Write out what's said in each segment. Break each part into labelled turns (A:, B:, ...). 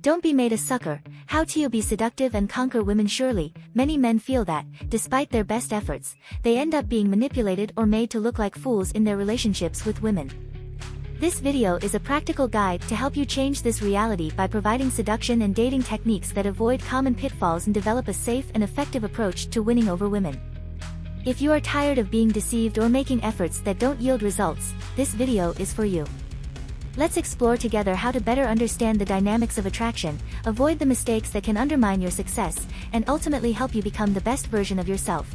A: Don't be made a sucker. How to be seductive and conquer women. Surely, many men feel that, despite their best efforts, they end up being manipulated or made to look like fools in their relationships with women. This video is a practical guide to help you change this reality by providing seduction and dating techniques that avoid common pitfalls and develop a safe and effective approach to winning over women. If you are tired of being deceived or making efforts that don't yield results, this video is for you. Let's explore together how to better understand the dynamics of attraction, avoid the mistakes that can undermine your success, and ultimately help you become the best version of yourself.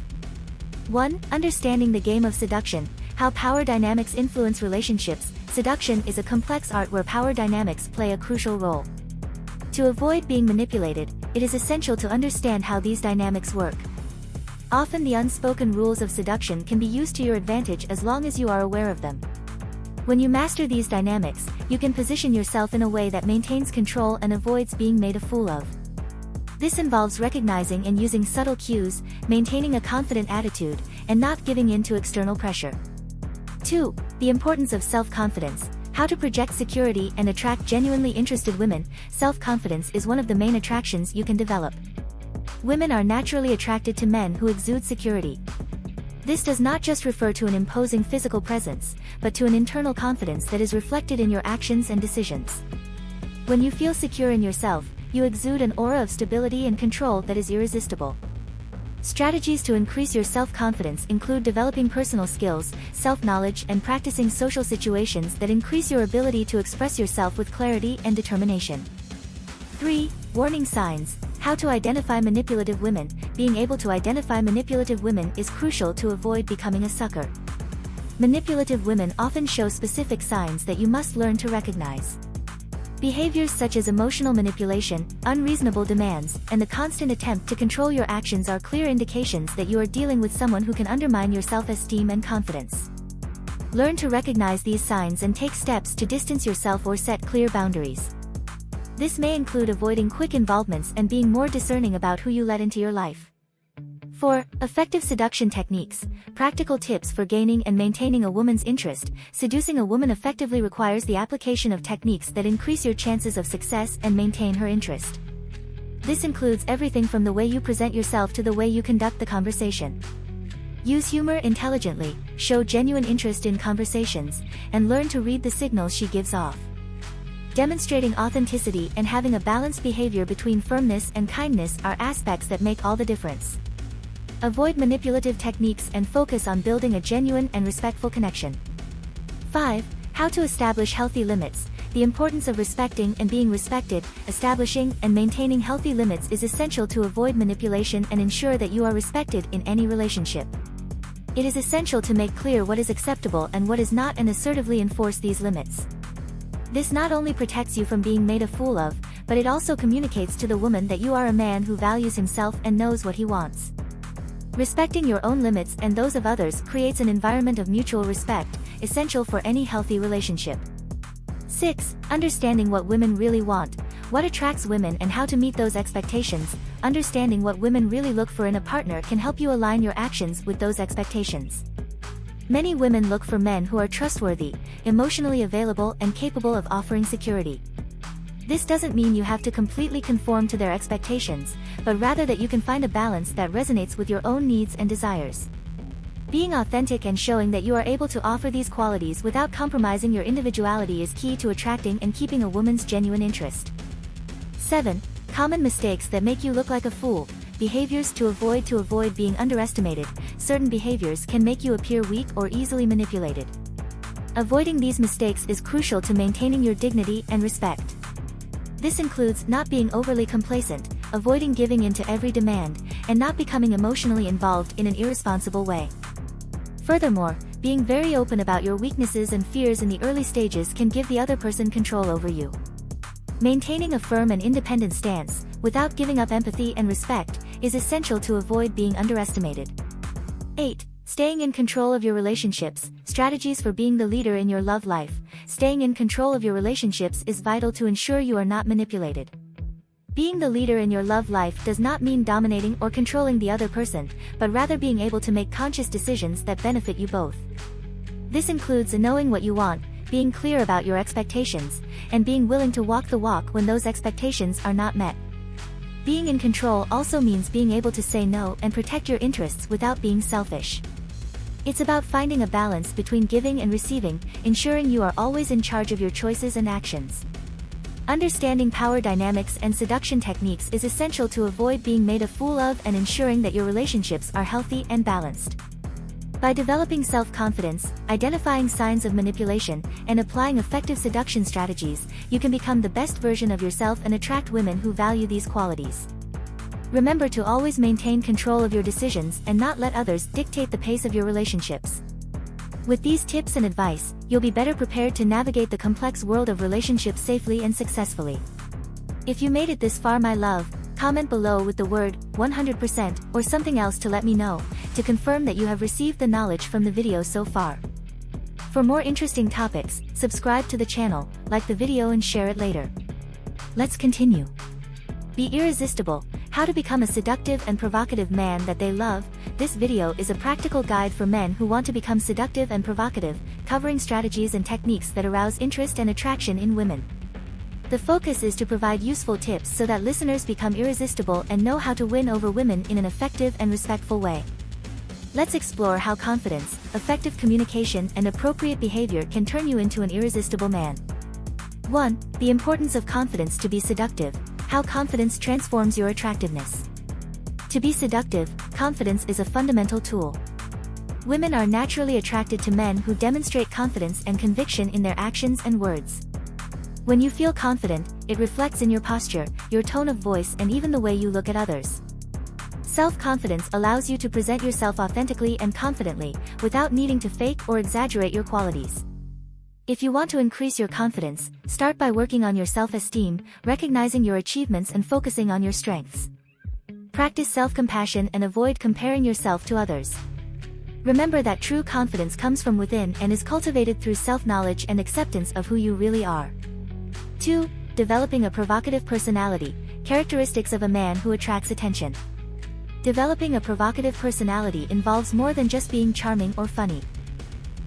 A: 1. Understanding the game of seduction. How power dynamics influence relationships. Seduction is a complex art where power dynamics play a crucial role. To avoid being manipulated, it is essential to understand how these dynamics work. Often the unspoken rules of seduction can be used to your advantage as long as you are aware of them. When you master these dynamics, you can position yourself in a way that maintains control and avoids being made a fool of. This involves recognizing and using subtle cues, maintaining a confident attitude, and not giving in to external pressure. 2. The importance of self-confidence. How to project security and attract genuinely interested women. Self-confidence is one of the main attractions you can develop. Women are naturally attracted to men who exude security. This does not just refer to an imposing physical presence, but to an internal confidence that is reflected in your actions and decisions. When you feel secure in yourself, you exude an aura of stability and control that is irresistible. Strategies to increase your self-confidence include developing personal skills, self-knowledge, and practicing social situations that increase your ability to express yourself with clarity and determination. 3. Warning signs. How to identify manipulative women. Being able to identify manipulative women is crucial to avoid becoming a sucker. Manipulative women often show specific signs that you must learn to recognize. Behaviors such as emotional manipulation, unreasonable demands, and the constant attempt to control your actions are clear indications that you are dealing with someone who can undermine your self-esteem and confidence. Learn to recognize these signs and take steps to distance yourself or set clear boundaries. This may include avoiding quick involvements and being more discerning about who you let into your life. 4. Effective seduction techniques. Practical tips for gaining and maintaining a woman's interest. Seducing a woman effectively requires the application of techniques that increase your chances of success and maintain her interest. This includes everything from the way you present yourself to the way you conduct the conversation. Use humor intelligently, show genuine interest in conversations, and learn to read the signals she gives off. Demonstrating authenticity and having a balanced behavior between firmness and kindness are aspects that make all the difference. Avoid manipulative techniques and focus on building a genuine and respectful connection. 5. How to establish healthy limits. The importance of respecting and being respected. Establishing and maintaining healthy limits is essential to avoid manipulation and ensure that you are respected in any relationship. It is essential to make clear what is acceptable and what is not and assertively enforce these limits. This not only protects you from being made a fool of, but it also communicates to the woman that you are a man who values himself and knows what he wants. Respecting your own limits and those of others creates an environment of mutual respect, essential for any healthy relationship. 6. Understanding what women really want. What attracts women and how to meet those expectations. Understanding what women really look for in a partner can help you align your actions with those expectations. Many women look for men who are trustworthy, emotionally available, and capable of offering security. This doesn't mean you have to completely conform to their expectations, but rather that you can find a balance that resonates with your own needs and desires. Being authentic and showing that you are able to offer these qualities without compromising your individuality is key to attracting and keeping a woman's genuine interest. 7. Common mistakes that make you look like a fool. Behaviors to avoid being underestimated. Certain behaviors can make you appear weak or easily manipulated. Avoiding these mistakes is crucial to maintaining your dignity and respect. This includes not being overly complacent, avoiding giving in to every demand, and not becoming emotionally involved in an irresponsible way. Furthermore, being very open about your weaknesses and fears in the early stages can give the other person control over you. Maintaining a firm and independent stance, without giving up empathy and respect, is essential to avoid being underestimated. 8. Staying in control of your relationships. Strategies for being the leader in your love life. Staying in control of your relationships is vital to ensure you are not manipulated. Being the leader in your love life does not mean dominating or controlling the other person, but rather being able to make conscious decisions that benefit you both. This includes knowing what you want, being clear about your expectations, and being willing to walk the walk when those expectations are not met. Being in control also means being able to say no and protect your interests without being selfish. It's about finding a balance between giving and receiving, ensuring you are always in charge of your choices and actions. Understanding power dynamics and seduction techniques is essential to avoid being made a fool of and ensuring that your relationships are healthy and balanced. By developing self-confidence, identifying signs of manipulation, and applying effective seduction strategies, you can become the best version of yourself and attract women who value these qualities. Remember to always maintain control of your decisions and not let others dictate the pace of your relationships. With these tips and advice, you'll be better prepared to navigate the complex world of relationships safely and successfully. If you made it this far, my love, comment below with the word 100% or something else to let me know, to confirm that you have received the knowledge from the video so far. For more interesting topics, subscribe to the channel, like the video and share it later. Let's continue. Be irresistible. How to become a seductive and provocative man that they love. This video is a practical guide for men who want to become seductive and provocative, covering strategies and techniques that arouse interest and attraction in women. The focus is to provide useful tips so that listeners become irresistible and know how to win over women in an effective and respectful way. Let's explore how confidence, effective communication, and appropriate behavior can turn you into an irresistible man. 1. The importance of confidence to be seductive. How confidence transforms your attractiveness. To be seductive, confidence is a fundamental tool. Women are naturally attracted to men who demonstrate confidence and conviction in their actions and words. When you feel confident, it reflects in your posture, your tone of voice, and even the way you look at others. Self-confidence allows you to present yourself authentically and confidently, without needing to fake or exaggerate your qualities. If you want to increase your confidence, start by working on your self-esteem, recognizing your achievements and focusing on your strengths. Practice self-compassion and avoid comparing yourself to others. Remember that true confidence comes from within and is cultivated through self-knowledge and acceptance of who you really are. 2. Developing a provocative personality. Characteristics of a man who attracts attention. Developing a provocative personality involves more than just being charming or funny.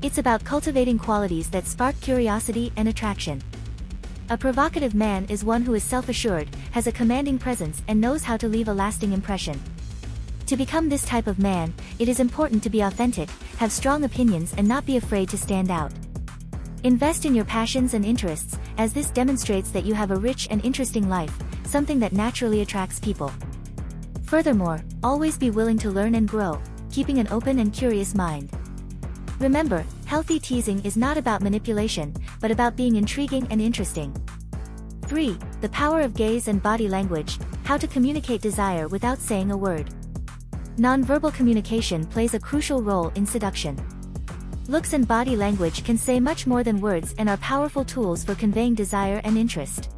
A: It's about cultivating qualities that spark curiosity and attraction. A provocative man is one who is self-assured, has a commanding presence, and knows how to leave a lasting impression. To become this type of man, it is important to be authentic, have strong opinions, and not be afraid to stand out. Invest in your passions and interests, as this demonstrates that you have a rich and interesting life, something that naturally attracts people. Furthermore, always be willing to learn and grow, keeping an open and curious mind. Remember, healthy teasing is not about manipulation, but about being intriguing and interesting. 3. The power of gaze and body language. How to communicate desire without saying a word. Nonverbal communication plays a crucial role in seduction. Looks and body language can say much more than words and are powerful tools for conveying desire and interest.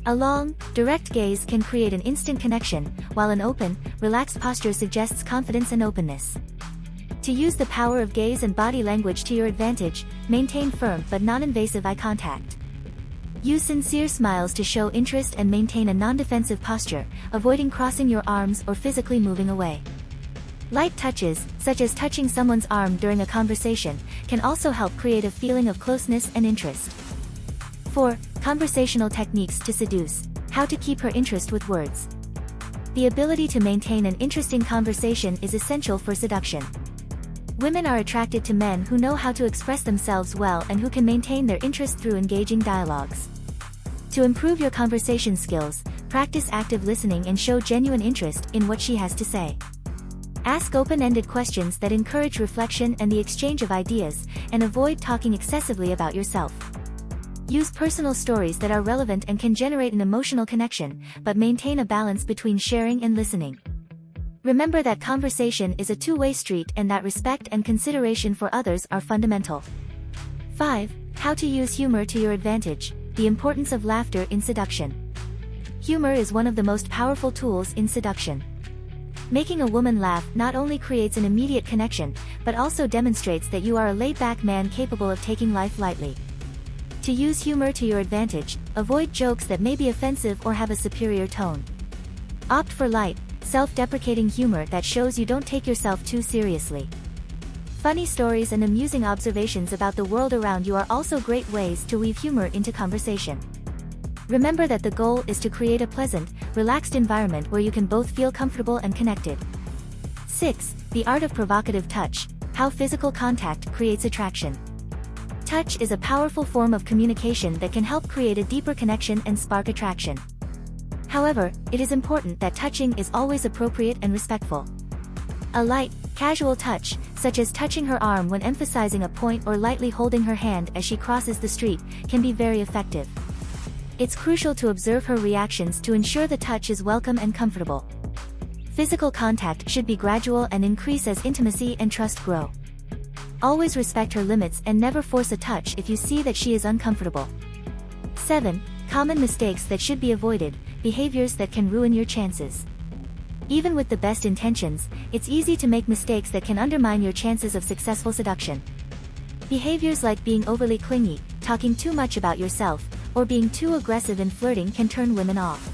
A: A long, direct gaze can create an instant connection, while an open, relaxed posture suggests confidence and openness. To use the power of gaze and body language to your advantage, maintain firm but non-invasive eye contact. Use sincere smiles to show interest and maintain a non-defensive posture, avoiding crossing your arms or physically moving away. Light touches, such as touching someone's arm during a conversation, can also help create a feeling of closeness and interest. 4. Conversational techniques to seduce. How to keep her interest with words. The ability to maintain an interesting conversation is essential for seduction. Women are attracted to men who know how to express themselves well and who can maintain their interest through engaging dialogues. To improve your conversation skills, practice active listening and show genuine interest in what she has to say. Ask open-ended questions that encourage reflection and the exchange of ideas, and avoid talking excessively about yourself. Use personal stories that are relevant and can generate an emotional connection, but maintain a balance between sharing and listening. Remember that conversation is a two-way street and that respect and consideration for others are fundamental. 5. How to use humor to your advantage. The importance of laughter in seduction. Humor is one of the most powerful tools in seduction. Making a woman laugh not only creates an immediate connection, but also demonstrates that you are a laid-back man capable of taking life lightly. To use humor to your advantage, avoid jokes that may be offensive or have a superior tone. Opt for light, self-deprecating humor that shows you don't take yourself too seriously. Funny stories and amusing observations about the world around you are also great ways to weave humor into conversation. Remember that the goal is to create a pleasant, relaxed environment where you can both feel comfortable and connected. 6. The art of provocative touch. How physical contact creates attraction. Touch is a powerful form of communication that can help create a deeper connection and spark attraction. However, it is important that touching is always appropriate and respectful. A light, casual touch, such as touching her arm when emphasizing a point or lightly holding her hand as she crosses the street, can be very effective. It's crucial to observe her reactions to ensure the touch is welcome and comfortable. Physical contact should be gradual and increase as intimacy and trust grow. Always respect her limits and never force a touch if you see that she is uncomfortable. 7. Common mistakes that should be avoided, behaviors that can ruin your chances. Even with the best intentions, it's easy to make mistakes that can undermine your chances of successful seduction. Behaviors like being overly clingy, talking too much about yourself, or being too aggressive in flirting can turn women off.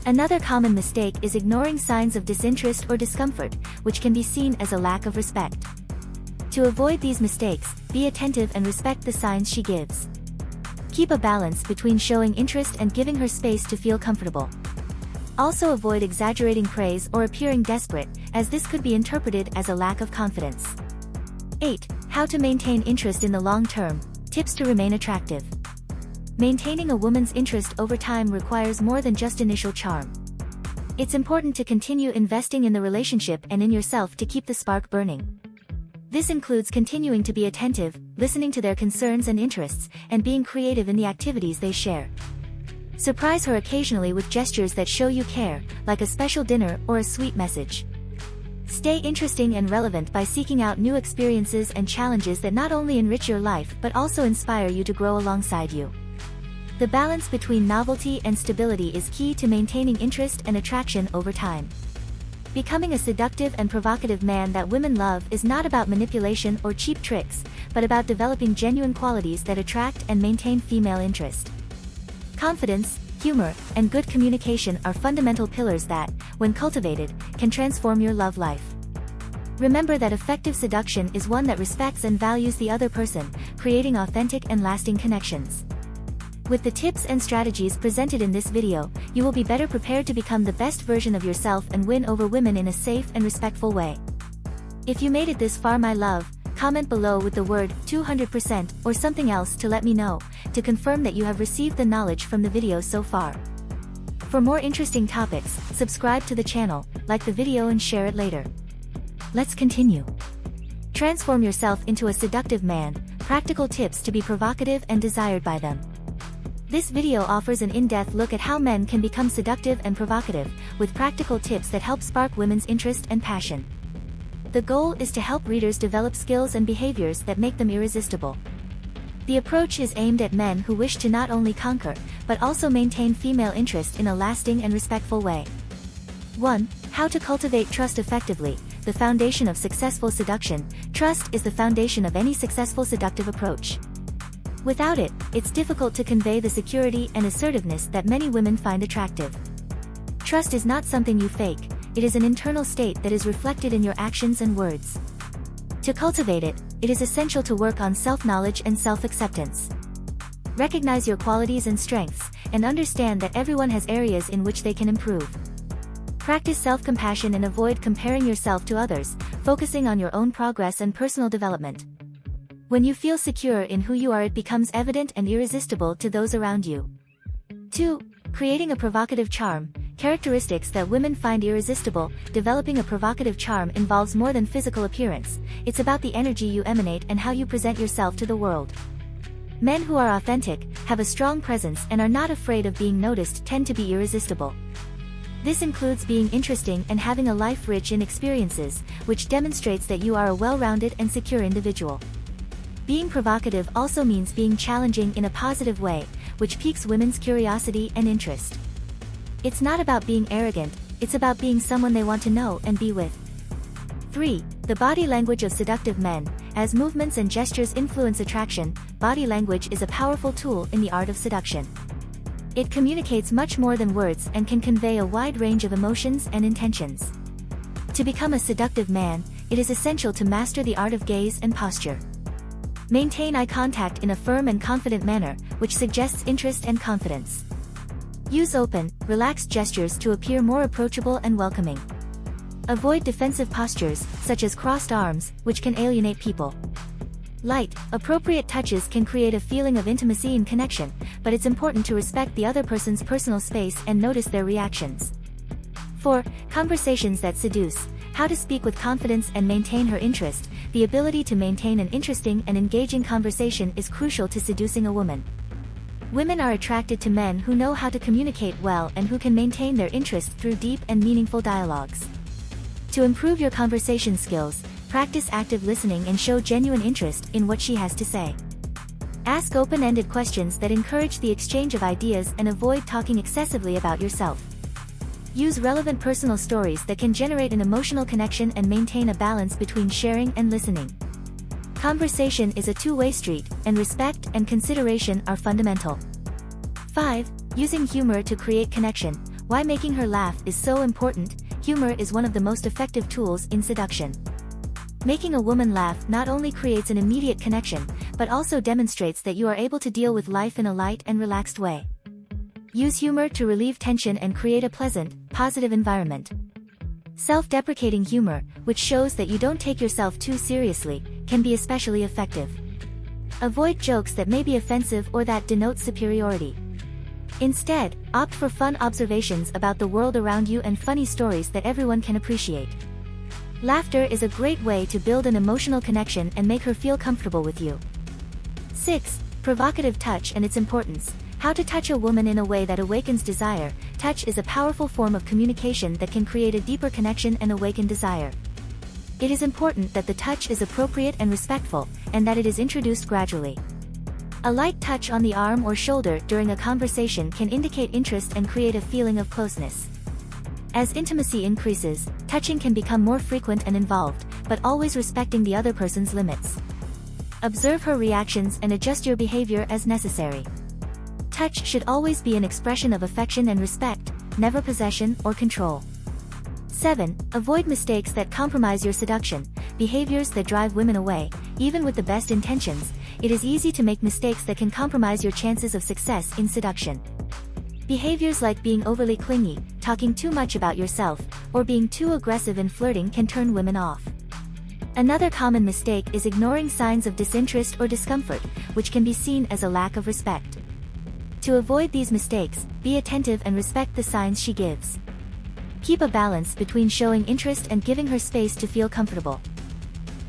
A: Another common mistake is ignoring signs of disinterest or discomfort, which can be seen as a lack of respect. To avoid these mistakes, be attentive and respect the signs she gives. Keep a balance between showing interest and giving her space to feel comfortable. Also avoid exaggerating praise or appearing desperate, as this could be interpreted as a lack of confidence. 8. How to maintain interest in the long term. Tips to remain attractive. Maintaining a woman's interest over time requires more than just initial charm. It's important to continue investing in the relationship and in yourself to keep the spark burning. This includes continuing to be attentive, listening to their concerns and interests, and being creative in the activities they share. Surprise her occasionally with gestures that show you care, like a special dinner or a sweet message. Stay interesting and relevant by seeking out new experiences and challenges that not only enrich your life but also inspire you to grow alongside you. The balance between novelty and stability is key to maintaining interest and attraction over time. Becoming a seductive and provocative man that women love is not about manipulation or cheap tricks, but about developing genuine qualities that attract and maintain female interest. Confidence, humor, and good communication are fundamental pillars that, when cultivated, can transform your love life. Remember that effective seduction is one that respects and values the other person, creating authentic and lasting connections. With the tips and strategies presented in this video, you will be better prepared to become the best version of yourself and win over women in a safe and respectful way. If you made it this far, my love, comment below with the word 200% or something else to let me know, to confirm that you have received the knowledge from the video so far. For more interesting topics, subscribe to the channel, like the video and share it later. Let's continue. Transform yourself into a seductive man, practical tips to be provocative and desired by them. This video offers an in-depth look at how men can become seductive and provocative, with practical tips that help spark women's interest and passion. The goal is to help readers develop skills and behaviors that make them irresistible. The approach is aimed at men who wish to not only conquer, but also maintain female interest in a lasting and respectful way. 1. How to cultivate trust effectively. The foundation of successful seduction. Trust is the foundation of any successful seductive approach. Without it, it's difficult to convey the security and assertiveness that many women find attractive. Trust is not something you fake, it is an internal state that is reflected in your actions and words. To cultivate it, it is essential to work on self-knowledge and self-acceptance. Recognize your qualities and strengths, and understand that everyone has areas in which they can improve. Practice self-compassion and avoid comparing yourself to others, focusing on your own progress and personal development. When you feel secure in who you are, it becomes evident and irresistible to those around you. 2. Creating a provocative charm. Characteristics that women find irresistible. Developing a provocative charm involves more than physical appearance, it's about the energy you emanate and how you present yourself to the world. Men who are authentic, have a strong presence and are not afraid of being noticed tend to be irresistible. This includes being interesting and having a life rich in experiences, which demonstrates that you are a well-rounded and secure individual. Being provocative also means being challenging in a positive way, which piques women's curiosity and interest. It's not about being arrogant, it's about being someone they want to know and be with. 3. The body language of seductive men. As movements and gestures influence attraction, body language is a powerful tool in the art of seduction. It communicates much more than words and can convey a wide range of emotions and intentions. To become a seductive man, it is essential to master the art of gaze and posture. Maintain eye contact in a firm and confident manner, which suggests interest and confidence. Use open, relaxed gestures to appear more approachable and welcoming. Avoid defensive postures, such as crossed arms, which can alienate people. Light, appropriate touches can create a feeling of intimacy and connection, but it's important to respect the other person's personal space and notice their reactions. 4. Conversations that seduce. How to speak with confidence and maintain her interest. The ability to maintain an interesting and engaging conversation is crucial to seducing a woman. Women are attracted to men who know how to communicate well and who can maintain their interest through deep and meaningful dialogues. To improve your conversation skills, practice active listening and show genuine interest in what she has to say. Ask open-ended questions that encourage the exchange of ideas and avoid talking excessively about yourself. Use relevant personal stories that can generate an emotional connection and maintain a balance between sharing and listening. Conversation is a two-way street, and respect and consideration are fundamental. 5. Using humor to create connection. Why making her laugh is so important. Humor is one of the most effective tools in seduction. Making a woman laugh not only creates an immediate connection, but also demonstrates that you are able to deal with life in a light and relaxed way. Use humor to relieve tension and create a pleasant, positive environment. Self-deprecating humor, which shows that you don't take yourself too seriously, can be especially effective. Avoid jokes that may be offensive or that denote superiority. Instead, opt for fun observations about the world around you and funny stories that everyone can appreciate. Laughter is a great way to build an emotional connection and make her feel comfortable with you. 6. Provocative touch and its importance. How to touch a woman in a way that awakens desire. Touch is a powerful form of communication that can create a deeper connection and awaken desire. It is important that the touch is appropriate and respectful, and that it is introduced gradually. A light touch on the arm or shoulder during a conversation can indicate interest and create a feeling of closeness. As intimacy increases, touching can become more frequent and involved, but always respecting the other person's limits. Observe her reactions and adjust your behavior as necessary. Touch should always be an expression of affection and respect, never possession or control. 7. Avoid mistakes that compromise your seduction. Behaviors that drive women away. Even with the best intentions, it is easy to make mistakes that can compromise your chances of success in seduction. Behaviors like being overly clingy, talking too much about yourself, or being too aggressive in flirting can turn women off. Another common mistake is ignoring signs of disinterest or discomfort, which can be seen as a lack of respect. To avoid these mistakes, be attentive and respect the signs she gives. Keep a balance between showing interest and giving her space to feel comfortable.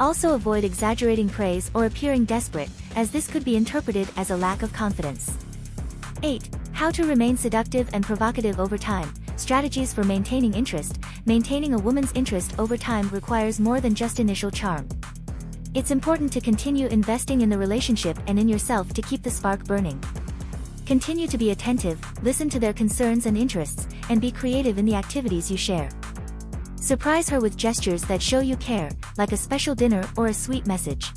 A: Also avoid exaggerating praise or appearing desperate, as this could be interpreted as a lack of confidence. 8. How to remain seductive and provocative over time. Strategies for maintaining interest. Maintaining a woman's interest over time requires more than just initial charm. It's important to continue investing in the relationship and in yourself to keep the spark burning. Continue to be attentive, listen to their concerns and interests, and be creative in the activities you share. Surprise her with gestures that show you care, like a special dinner or a sweet message.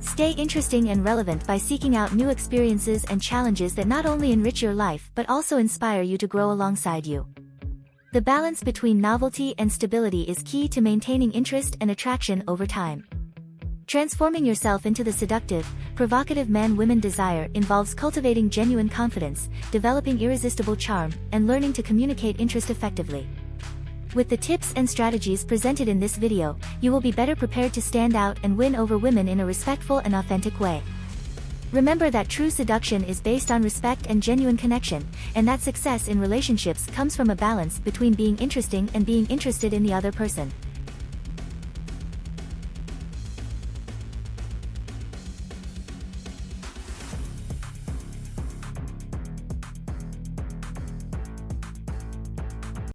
A: Stay interesting and relevant by seeking out new experiences and challenges that not only enrich your life but also inspire you to grow alongside you. The balance between novelty and stability is key to maintaining interest and attraction over time. Transforming yourself into the seductive, provocative man women desire involves cultivating genuine confidence, developing irresistible charm, and learning to communicate interest effectively. With the tips and strategies presented in this video, you will be better prepared to stand out and win over women in a respectful and authentic way. Remember that true seduction is based on respect and genuine connection, and that success in relationships comes from a balance between being interesting and being interested in the other person.